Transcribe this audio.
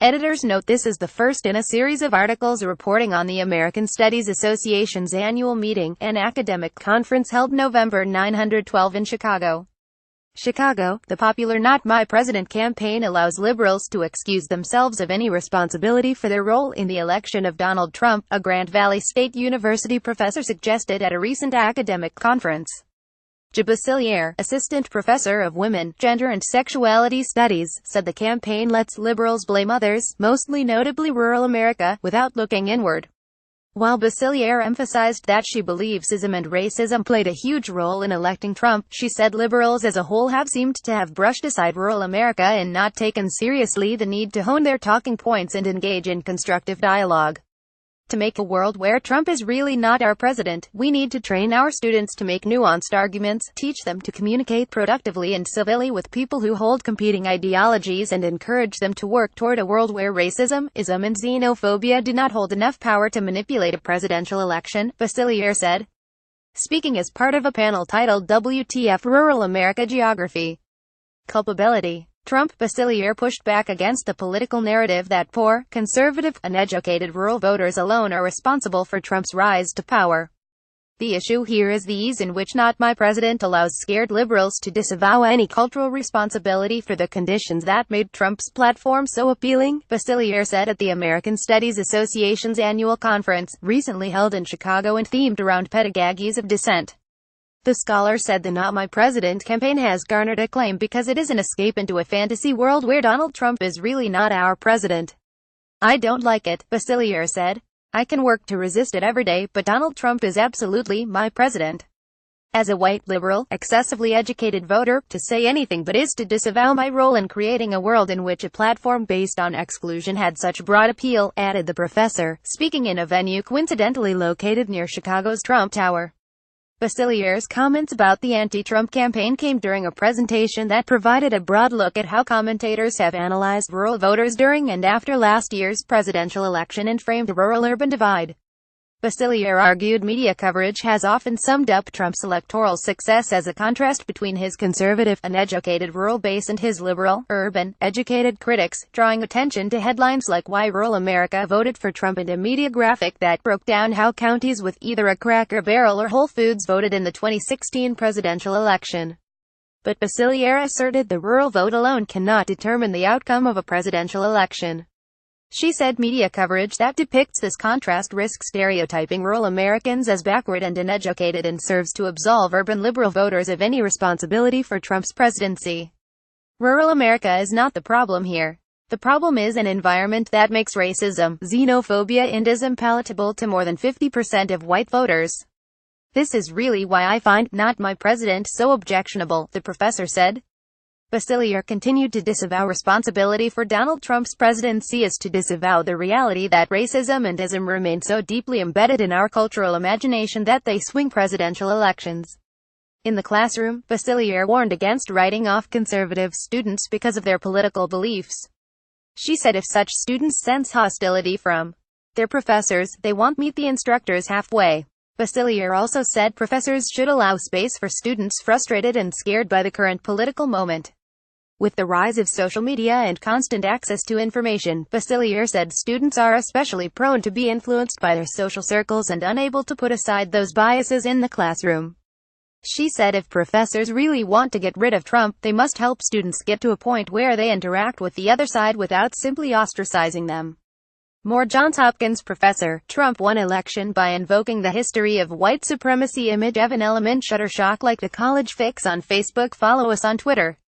Editors note this is the first in a series of articles reporting on the American Studies Association's annual meeting, an academic conference held November 912 in Chicago. The popular Not My President campaign allows liberals to excuse themselves of any responsibility for their role in the election of Donald Trump, a Grand Valley State University professor suggested at a recent academic conference. Jae Basiliere, assistant professor of women, gender and sexuality studies, said the campaign lets liberals blame others, mostly notably rural America, without looking inward. While Basiliere emphasized that she believes ism and racism played a huge role in electing Trump, she said liberals as a whole have seemed to have brushed aside rural America and not taken seriously the need to hone their talking points and engage in constructive dialogue. To make a world where Trump is really not our president, we need to train our students to make nuanced arguments, teach them to communicate productively and civilly with people who hold competing ideologies, and encourage them to work toward a world where racism, ism and xenophobia do not hold enough power to manipulate a presidential election, Basiliere said. Speaking as part of a panel titled WTF Rural America Geography. Culpability. Basiliere pushed back against the political narrative that poor, conservative, uneducated rural voters alone are responsible for Trump's rise to power. The issue here is the ease in which Not My President allows scared liberals to disavow any cultural responsibility for the conditions that made Trump's platform so appealing, Basiliere said at the American Studies Association's annual conference, recently held in Chicago and themed around pedagogies of dissent. The scholar said the Not My President campaign has garnered acclaim because it is an escape into a fantasy world where Donald Trump is really not our president. I don't like it, Basiliere said. I can work to resist it every day, but Donald Trump is absolutely my president. As a white liberal, excessively educated voter, to say anything but is to disavow my role in creating a world in which a platform based on exclusion had such broad appeal, added the professor, speaking in a venue coincidentally located near Chicago's Trump Tower. Basiliere's comments about the anti-Trump campaign came during a presentation that provided a broad look at how commentators have analyzed rural voters during and after last year's presidential election and framed the rural-urban divide. Basiliere argued media coverage has often summed up Trump's electoral success as a contrast between his conservative, uneducated rural base and his liberal, urban, educated critics, drawing attention to headlines like "Why Rural America Voted for Trump" and a media graphic that broke down how counties with either a Cracker Barrel or Whole Foods voted in the 2016 presidential election. But Basiliere asserted the rural vote alone cannot determine the outcome of a presidential election. She said media coverage that depicts this contrast risks stereotyping rural Americans as backward and uneducated and serves to absolve urban liberal voters of any responsibility for Trump's presidency. Rural America is not the problem here. The problem is an environment that makes racism, xenophobia and ism palatable to more than 50% of white voters. This is really why I find Not My President so objectionable, the professor said. Basiliere continued to disavow responsibility for Donald Trump's presidency is to disavow the reality that racism and ism remain so deeply embedded in our cultural imagination that they swing presidential elections. In the classroom, Basiliere warned against writing off conservative students because of their political beliefs. She said if such students sense hostility from their professors, they won't meet the instructors halfway. Basiliere also said professors should allow space for students frustrated and scared by the current political moment. With the rise of social media and constant access to information, Basiliere said students are especially prone to be influenced by their social circles and unable to put aside those biases in the classroom. She said if professors really want to get rid of Trump, they must help students get to a point where they interact with the other side without simply ostracizing them. More Johns Hopkins professor, Trump won election by invoking the history of white supremacy image of an element Shutterstock like the college fix on Facebook. Follow us on Twitter.